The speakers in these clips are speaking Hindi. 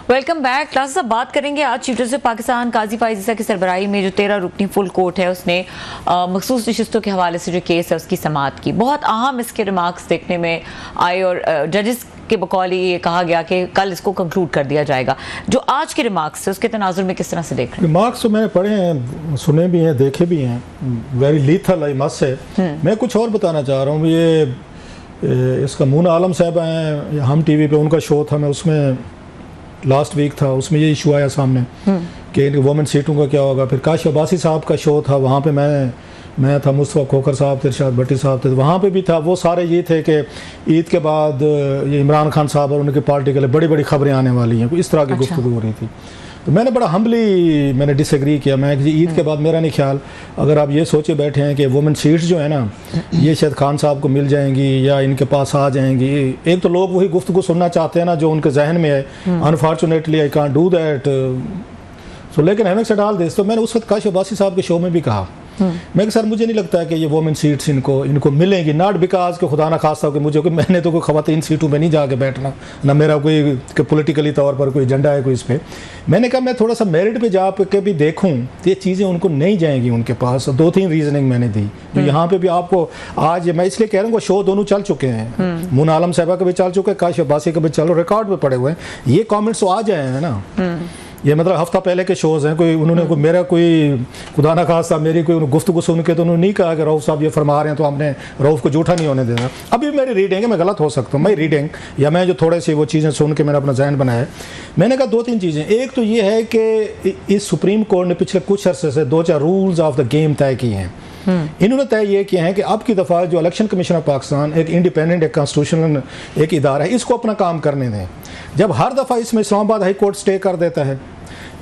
Welcome back. क्लास साहब बात करेंगे आज चीफ जस्टिस पाकिस्तान काजी फाइज ईसा की सरबराही में जो 13 रुकनी फुल कोर्ट है उसने मखसूस नशिस्तों के हवाले से जो केस है उसकी समाअत की। बहुत अहम इसके रिमार्क्स देखने में आए और जजेस के बकौल ये कहा गया कि कल इसको कंक्लूड कर दिया जाएगा। जो आज के रिमार्क्स है उसके तनाजुर में किस तरह से देख रहे हैं? रिमार्क्स तो मैंने पढ़े हैं, सुने भी हैं, देखे भी हैं, very lethal I must say. मैं कुछ और बताना चाह रहा हूँ। ये इसका मूना आलम साहब हैं, हम टीवी पे उनका शो था, मैं उसमें लास्ट वीक था, उसमें ये इशू आया सामने कि इनके वुमेन सीटों का क्या होगा। फिर काश अब्बासी साहब का शो था, वहाँ पे मैं था, मुस्तफ़ा खोखर साहब थे, इरशाद भट्टी साहब थे, वहाँ पे भी था। वो सारे ये थे कि ईद के बाद ये इमरान खान साहब और उनकी पार्टी के लिए बड़ी बड़ी खबरें आने वाली हैं, इस तरह की गुफ्तगू हो रही थी। तो मैंने बड़ा हम्बली मैंने डिसएग्री किया। मैं कि ईद के बाद मेरा नहीं ख्याल, अगर आप ये सोचे बैठे हैं कि वुमेन सीट्स जो है ना ये शायद खान साहब को मिल जाएंगी या इनके पास आ जाएंगी। एक तो लोग वही गुफ्तगू सुनना चाहते हैं ना जो उनके जहन में है। Unfortunately I can't do that. So लेकिन हैविंग सेड ऑल दिस, तो मैंने उस वक्त काश अब्बासी साहब के शो में भी कहा, मैं कि सर मुझे नहीं लगता है कि ये वुमेन सीट्स इनको मिलेंगी, नॉट बिकॉज के खुदा ना खास्ता कि मुझे मैंने तो कोई ख़वातीन सीटों में नहीं जाके बैठना, ना मेरा कोई पॉलिटिकली तौर पर कोई एजेंडा है कोई इस पर। मैंने कहा मैं थोड़ा सा मेरिट पे जा के भी देखूं तो ये चीज़ें उनको नहीं जाएंगी उनके पास। 2-3 रीजनिंग मैंने दी जो यहाँ पे भी आपको आज मैं इसलिए कह रहा हूँ, शो दोनों चल चुके हैं, मुना आलम साहबा का भी चल चुके हैं, काश अब्बासी का भी चलो, रिकॉर्ड पे पड़े हुए हैं, ये कॉमेंट्स तो आ जाए हैं ना। ये मतलब हफ्ता पहले के शोज़ हैं, कोई उन्होंने कोई मेरा कोई खुदा ना खास्ता मेरी कोई गुफ्तगू सुन के तो उन्होंने नहीं कहा कि रऊफ़ साहब ये फरमा रहे हैं तो हमने रऊफ़ को झूठा नहीं होने देना। अभी मेरी रीडिंग है, मैं गलत हो सकता हूँ, मैं रीडिंग या मैं जो थोड़े से वो चीज़ें सुन के मैंने अपना जहन बनाया। मैंने कहा 2-3 चीज़ें। एक तो ये है कि इस सुप्रीम कोर्ट ने पिछले कुछ अरसे से 2-4 रूल्स ऑफ द गेम तय किए हैं। इन्होंने तय ये किया है कि अब की दफ़ा जो इलेक्शन कमीशन ऑफ पाकिस्तान एक इंडिपेंडेंट एक कॉन्स्टिट्यूशनल एक इदारा है, इसको अपना काम करने दें। जब हर दफ़ा इसमें इस्लामाबाद हाई कोर्ट स्टे कर देता है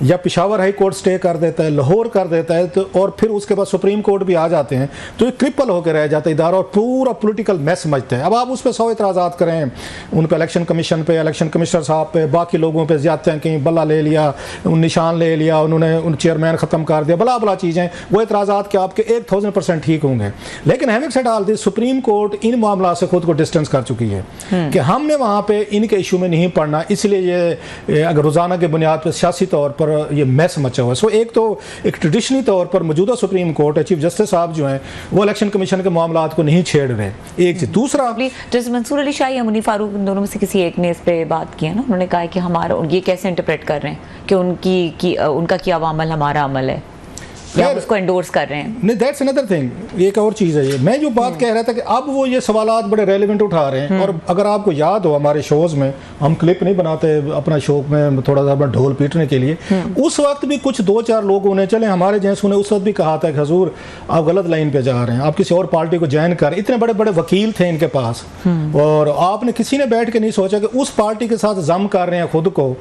या पिशावर हाई कोर्ट स्टे कर देता है, लाहौर कर देता है, तो और फिर उसके बाद सुप्रीम कोर्ट भी आ जाते हैं, तो ये क्रिपल होकर रह जाता है इदारा और पूरा पॉलिटिकल मैस समझते हैं। अब आप उस पर 100 एतराज़ात करें, उन पर इलेक्शन कमीशन पे, इलेक्शन कमिश्नर साहब पे, बाकी लोगों पे ज़्यादा हैं, कहीं बल्ला ले लिया, निशान ले लिया, उन्होंने उन चेयरमैन ख़त्म कर दिया, बला बला चीज़ें, वो एतराज़ात के आपके 1000% ठीक होंगे। लेकिन having said all this, supreme court इन मामला से खुद को डिस्टेंस कर चुकी है कि हमने वहाँ पर इनके इशू में नहीं पढ़ना, इसलिए ये अगर रोज़ाना की बुनियाद पर सियासी तौर पर ये मैस मचा हुआ है। सो एक तो एक ट्रेडिशनली तौर पर मौजूदा सुप्रीम कोर्ट है, चीफ जस्टिस साहब जो हैं वो इलेक्शन कमीशन के मामलात को नहीं छेड़ रहे, एक चीज। दूसरा जस्टिस मंसूर अली शाह या मुनीर फारूक, इन दोनों में से किसी एक ने इस पे बात की है ना, उन्होंने कहा कि हमारा ये कैसे इंटरप्रेट कर रहे हैं कि उनका किया हुआ अमल हमारा अमल है या उसको एंडोर्स कर रहे हैं। नहीं, दैट्स अनदर थिंग, एक और चीज़ है ये। मैं जो बात कह रहा था कि अब वो ये सवालात बड़े रेलिवेंट उठा रहे हैं। और अगर आपको याद हो हमारे शोज़ में हम क्लिप नहीं बनाते अपना शो में थोड़ा सा अपना ढोल पीटने के लिए, उस वक्त भी कुछ 2-4 लोगों ने, चले हमारे जैसे ने उस वक्त भी कहा था कि हजूर आप गलत लाइन पे जा रहे हैं, आप किसी और पार्टी को ज्वाइन कर। इतने बड़े बड़े वकील थे इनके पास और आपने किसी ने बैठ के नहीं सोचा कि उस पार्टी के साथ जम कर रहे हैं खुद को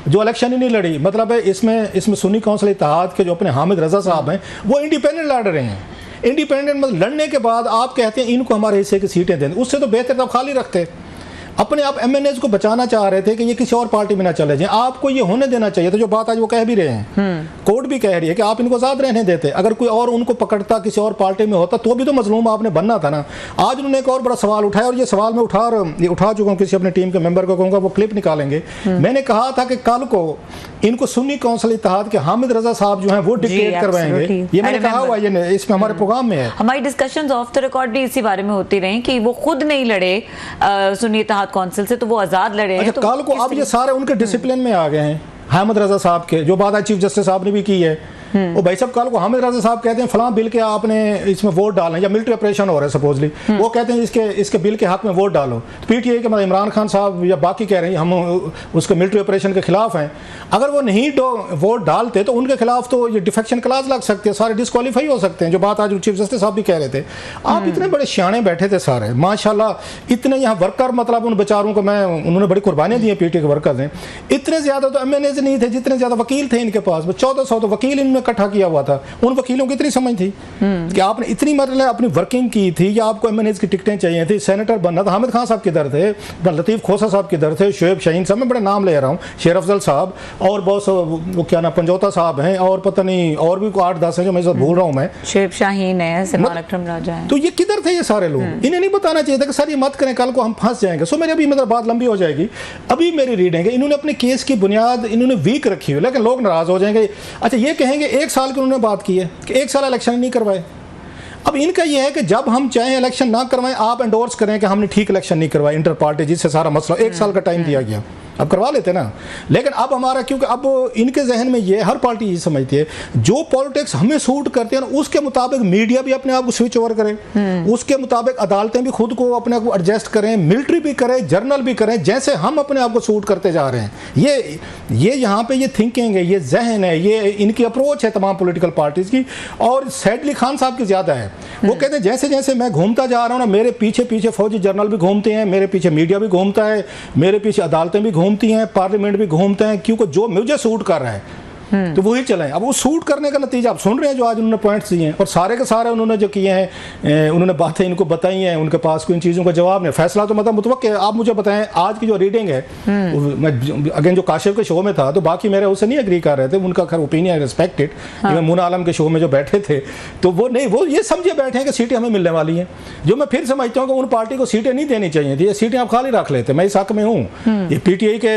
जो इलेक्शन ही नहीं लड़ी। मतलब है इसमें सुन्नी कौंसिल इत्तेहाद के जो अपने हामिद रजा साहब हैं वो इंडिपेंडेंट लड़ रहे हैं। इंडिपेंडेंट मतलब लड़ने के बाद आप कहते हैं इनको हमारे हिस्से की सीटें दें, उससे तो बेहतर तो खाली रखते। अपने आप एमएनएज को बचाना चाह रहे थे कि ये किसी और पार्टी में ना चले जाएं। आपको ये होने देना चाहिए। तो जो बात आज वो कह भी रहे हैं, कोर्ट भी कह रही है कि आप इनको आज़ाद रहने देते। अगर कोई और उनको पकड़ता किसी और पार्टी में होता तो भी तो मजलूम आपने बनना था ना। आज उन्होंने एक और बड़ा सवाल उठाया और ये सवाल मैं उठा चुका हूँ, किसी अपने टीम के मेंबर को कहूँगा वो क्लिप निकालेंगे। मैंने कहा था कि कल को इनको सुन्नी कौंसिल इत्तेहाद के हामिद रजा साहब जो हैं वो डिक्टेट करवाएंगे। ये मैंने कहा हुआ, ये इसमें हमारे प्रोग्राम में है। हमारी डिस्कशंस ऑफ द रिकॉर्ड भी इसी बारे में होती रही कि वो खुद नहीं लड़े सुन्नी इत्तेहाद कौंसिल से, तो वो आजाद लड़े। अच्छा, तो कल को अब ये सारे उनके डिसिप्लिन में आ गए हैं। हामिद रजा साहब के जो बात चीफ जस्टिस साहब ने भी की है, वो भाई साहब कल को हामिद रजा साहब कहते हैं फलां बिल के आपने इसमें वोट डालें, या मिलिट्री ऑपरेशन हो रहा है सपोजली, वो कहते हैं इसके बिल के हक में वोट डालो। तो पीटीआई के मतलब इमरान खान साहब या बाकी कह रहे हैं हम उसके मिलिट्री ऑपरेशन के खिलाफ हैं। अगर वो नहीं वोट डालते तो उनके खिलाफ तो ये डिफेक्शन क्लास लग सकती है, सारे डिस्क्वालीफाई हो सकते हैं, जो बात आज चीफ जस्टिस साहब भी कह रहे थे। आप इतने बड़े सियाने बैठे थे सारे माशाल्लाह, इतने यहाँ वर्कर, मतलब उन बेचारों को उन्होंने बड़ी कुर्बानियाँ दी हैं पीटीआई के वर्कर्स ने। इतने ज़्यादा तो एमएनएज नहीं थे जितने ज़्यादा वकील थे इनके पास, 1400 तो वकील इन्होंने में इकट्ठा किया हुआ था, उन वकीलों की इतनी समझ थी कि आपने इतनी मतलब अपनी वर्किंग की थी या आपको एमएनएस की टिकटें चाहिए थी, सेनेटर बनना था। हामिद खान साहब किधर थे, लतीफ़ खोसा साहब किधर थे, शुएब शाहीन साहब, मैं बड़े नाम ले रहा हूँ, शेर अफजल साहब, और बहुत वो क्या नाम पंजोता साहब हैं, और पता नहीं और भी 8-10 हैं जो मैं सब भूल रहा हूँ मैं, शुएब शाहीन है, सलमान अकरम राजा है। तो ये किधर थे ये सारे लोग? इन्हें नहीं बताना चाहिए था कि सर ये मत करें, कल को हम फंस जाएंगे। सो मेरी अभी मतलब बात लंबी हो जाएगी, अभी मेरी रीडिंग है इन्होंने अपने केस की बुनियाद इन्होंने वीक रखी है, लेकिन लोग नाराज हो जाएंगे। अच्छा ये कहेंगे 1 साल की उन्होंने बात की है कि 1 साल इलेक्शन नहीं करवाए। अब इनका यह है कि जब हम चाहें इलेक्शन ना करवाएं, आप एंडोर्स करें कि हमने ठीक इलेक्शन नहीं करवाए इंटर पार्टी, जिससे सारा मसला 1 साल का टाइम दिया गया, अब करवा लेते ना। लेकिन अब हमारा, क्योंकि अब इनके जहन में ये हर पार्टी ये समझती है जो पॉलिटिक्स हमें सूट करते हैं उसके मुताबिक मीडिया भी अपने आप को स्विच ओवर करे, उसके मुताबिक अदालतें भी खुद को अपने आप को एडजस्ट करें, मिलिट्री भी करें, जर्नल भी करें, जैसे हम अपने आप को सूट करते जा रहे हैं। ये यहाँ पे ये थिंकिंग है, ये जहन है, ये इनकी अप्रोच है तमाम पॉलिटिकल पार्टीज की। और सैडली खान साहब की ज़्यादा है, वो कहते हैं जैसे जैसे मैं घूमता जा रहा हूँ ना, मेरे पीछे पीछे फौजी जर्नल भी घूमते हैं, मेरे पीछे मीडिया भी घूमता है, मेरे पीछे अदालतें भी घूमती हैं, पार्लियामेंट भी घूमते हैं, क्योंकि जो मुझे सूट कर रहा है तो वही चलाएं। अब वो सूट करने का नतीजा आप सुन रहे हैं जो आज उन्होंने पॉइंट्स दिए हैं, और सारे के सारे उन्होंने जो किए हैं, उन्होंने बातें इनको बताई हैं, उनके पास कोई इन चीज़ों का जवाब नहीं। फैसला तो मतलब मुतवक्किल है। आप मुझे बताएं आज की जो रीडिंग है, मैं अगेन जो काशिफ के शो में था तो बाकी मेरे उससे नहीं एग्री कर रहे थे, उनका खैर ओपिनियन रिस्पेक्टेड। मैं मुना आलम के शो में जो बैठे थे तो वो नहीं, वो ये समझे बैठे हैं कि सीटें हमें मिलने वाली हैं, जो मैं फिर समझता हूँ कि उन पार्टी को सीटें नहीं देनी चाहिए थी, ये सीटें आप खाली रख लेते। मैं इस हक में हूँ, ये पीटीआई के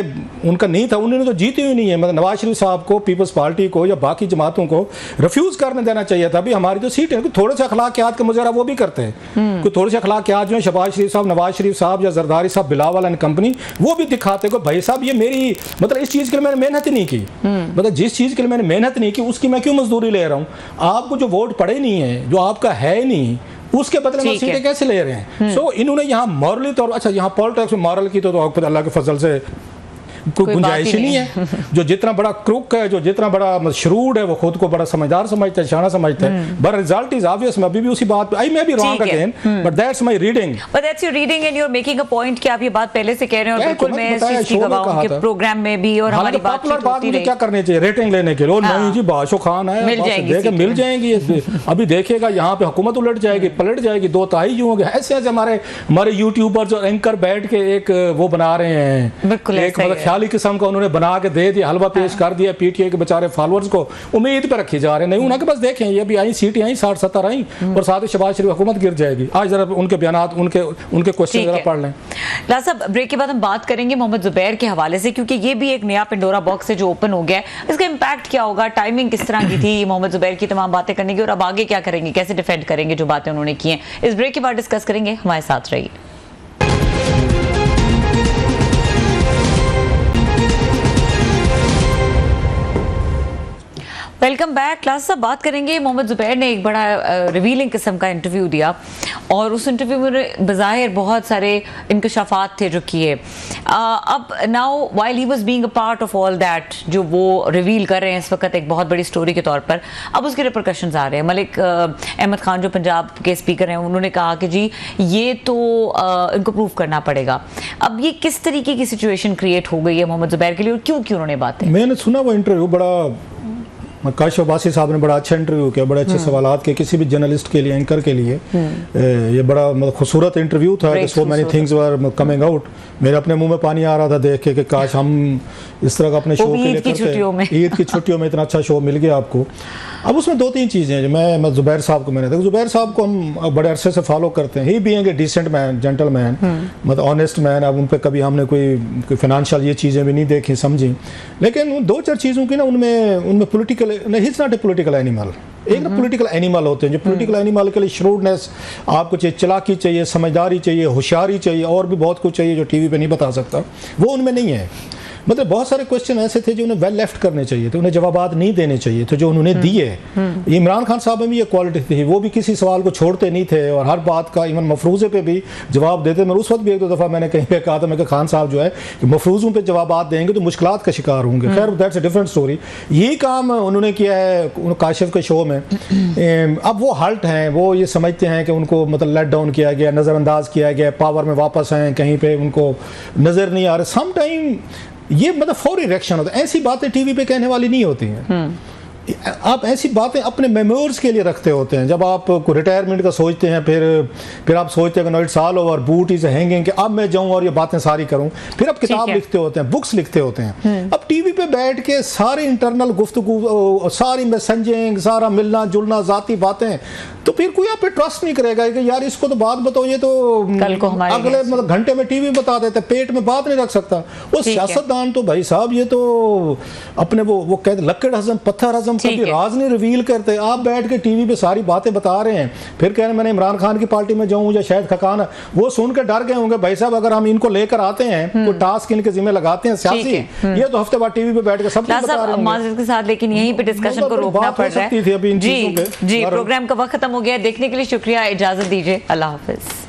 उनका नहीं था, उन्होंने तो जीती हुई नहीं है। मतलब नवाज शरीफ साहब को, पीपल्स पार्टी को या बाकी जमातों को रिफ्यूज करने देना चाहिए था। अभी हमारी जो सीट है थोड़े से अखलाकियात के मुजरा वो भी करते हैं, कोई थोड़े से अखलाकियात जो है शहबाज शरीफ साहब, नवाज शरीफ साहब या जरदारी साहब, बिलावल एंड कंपनी, वो भी दिखाते को भाई साहब ये मेरी मतलब इस चीज़ के लिए मैंने मेहनत ही नहीं की, मतलब जिस चीज़ के लिए मैंने मेहनत नहीं की उसकी मैं क्यों मजदूरी ले रहा हूँ? आपको जो वोट पड़े नहीं है, जो आपका है नहीं, उसके बदले में सीटें कैसे ले रहे हैं? सो इन्होंने यहाँ मॉरली तौर, अच्छा यहाँ पॉलिटिक्स में मॉरल की तो अल्लाह के फजल से कोई गुंजाइश ही नहीं है। जो जितना बड़ा क्रुक है, जो जितना बड़ा श्रूड है, वो खुद को बड़ा समझदार समझता है, शाना समझता है, बट रिजल्ट इज ऑब्वियस। मैं अभी भी उसी बात पे, I may be wrong again, but that's my reading, but that's your reading and you are making a point कि आप ये बात पहले से कह रहे हैं, और बिल्कुल मैं इस चीज की गवाह हूं कि प्रोग्राम में भी और हमारी बातचीत होती रही। क्या करने चाहिए रेटिंग लेने के लिए? नहीं जी बादशाह खान है, मिल जाएंगी। अभी देखेगा यहाँ पे हुकूमत उलट जाएगी, पलट जाएगी, 2 ताई जो होंगे। ऐसे ऐसे हमारे यूट्यूबर जो एंकर बैठ के एक वो बना रहे हैं, एक मतलब ख्याली किस्म का उन्होंने बना के दे दिया, हलवा पेश कर दिया पीटीआई के बेचारे फॉलोअर्स को, उम्मीद पे रखे जा रहे हैं। नहीं उनके पास देखें, ये भी आई सीटें आई 60-70 आई और साथ ही शहबाज शरीफ हुकूमत गिर जाएगी। आज जरा उनके बयानात, उनके क्वेश्चन जरा पढ़ लें। लाल साहब, ब्रेक के बाद हम बात करेंगे मोहम्मद जुबैर के हवाले से, क्योंकि ये भी एक नया पेंडोरा बॉक्स है जो ओपन हो गया है। इसका इम्पैक्ट क्या होगा, टाइमिंग किस तरह की थी मोहम्मद जुबैर की तमाम बातें करने की, और अब आगे क्या करेंगे, कैसे डिफेंड करेंगे जो बातें उन्होंने की हैं, इस ब्रेक के बाद डिस्कस करेंगे। हमारे साथ रहिए। Welcome back. क्लास साहब, बात करेंगे मोहम्मद जुबैर ने एक बड़ा रिवीलिंग किस्म का इंटरव्यू दिया, और उस इंटरव्यू में बज़ाहिर बहुत सारे इंकशाफात थे जो किए। अब now while he was being a part of all that, जो वो रिवील कर रहे हैं इस वक्त एक बहुत बड़ी स्टोरी के तौर पर, अब उसके रिपरकशंस आ रहे हैं। मलिक अहमद खान जो पंजाब के स्पीकर हैं, उन्होंने कहा कि जी ये तो इनको प्रूव करना पड़ेगा। अब ये किस तरीके की सिचुएशन क्रिएट हो गई है मोहम्मद जुबैर के लिए, और क्यों उन्होंने बातें? मैंने सुना वो इंटरव्यू, बड़ा काशिफ अब्बासी साहब ने बड़ा अच्छा इंटरव्यू किया, बड़े अच्छे सवालात के, किसी भी जर्नलिस्ट के लिए, एंकर के लिए ये बड़ा मतलब खूबसूरत इंटरव्यू था। So many things were coming out. मेरे अपने मुंह में पानी आ रहा था देख के कि काश हम इस तरह का अपने शो के लिए करते। ईद की छुट्टियों में इतना अच्छा शो मिल गया आपको। अब उसमें 2-3 चीज़ें हैं जो मैं जुबैर साहब को मैंने देखा। जुबैर साहब को हम बड़े अरसे से फॉलो करते हैं, he being a decent man, gentleman, मतलब ऑनेस्ट मैन। अब उन पर कभी हमने कोई फाइनेंशियल ये चीज़ें भी नहीं देखी समझी, लेकिन उन 2-4 चीज़ों की ना उनमें political, he is not a political animal. एक ना पॉलिटिकल एनिमल होते हैं, जो पॉलिटिकल एनिमल के लिए श्रूडनेस आपको चाहिए, चालाकी चाहिए, समझदारी चाहिए, होशियारी चाहिए, और भी बहुत कुछ चाहिए जो टीवी पे नहीं बता सकता, वो उनमें नहीं है। मतलब बहुत सारे क्वेश्चन ऐसे थे जो उन्हें वेल लेफ्ट करने चाहिए थे, उन्हें जवाबात नहीं देने चाहिए थे जो उन्होंने दिए। इमरान खान साहब में भी ये क्वालिटी थी, वो भी किसी सवाल को छोड़ते नहीं थे और हर बात का इवन मफरूज़े पे भी जवाब देते। मैं उस वक्त भी 1-2 दफ़ा मैंने कहीं पे कहा था, मैं खान साहब जो है कि मफरूज़ों पे जवाबात देंगे तो मुश्किलात का शिकार होंगे। खैर दैट्स अ डिफरेंट स्टोरी। यही काम उन्होंने किया है काशिफ के शो में। अब वो हल्ट हैं, वो ये समझते हैं कि उनको मतलब लेट डाउन किया गया, नज़रअंदाज किया गया, पावर में वापस आए, कहीं पे उनको नज़र नहीं आ रहा। सम टाइम ये मतलब फौरी रिएक्शन होता है, ऐसी बातें टीवी पे कहने वाली नहीं होती हैं। आप ऐसी बातें अपने मेमोर्स के लिए रखते होते हैं। जब आप रिटायरमेंट का सोचते हैं, फिर आप सोचते हैं कि no it's all over, boot is hanging, कि अब मैं जाऊं और ये बातें सारी करूं। फिर आप किताब लिखते होते हैं, बुक्स लिखते होते हैं। अब टीवी पे बैठ के सारी इंटरनल गुफ्तगू, सारी मैसेजिंग, सारा मिलना जुलना, जाती बातें, तो फिर कोई आप पे ट्रस्ट नहीं करेगा कि यार इसको तो बात बताओ, ये तो कल को हमारे अगले मतलब घंटे में टीवी बता देते, पेट में बात नहीं रख सकता। वो सियासतदान तो भाई साहब ये तो अपने वो कहते लक्कड़ हजम पत्थर हजम कभी राज नहीं रिवील करते। आप बैठ के टीवी पे सारी बातें बता रहे हैं, फिर कह रहे हैं मैंने इमरान खान की पार्टी में जाऊं या शायद खकान, वो सुन के डर गए होंगे भाई साहब अगर हम इनको लेकर आते हैं, कोई टास्क इनके जिम्मे लगाते हैं सियासी, ये तो हफ्ते बाद टीवी पे बैठ के सब कुछ बता रहे होंगे के साथ। लेकिन यहीं पे डिस्कशन को रोकना पड़ रहा है। जी, प्रोग्राम का वक्त खत्म हो गया। देखने के लिए शुक्रिया, इजाजत दीजिए, अल्लाह हाफिज।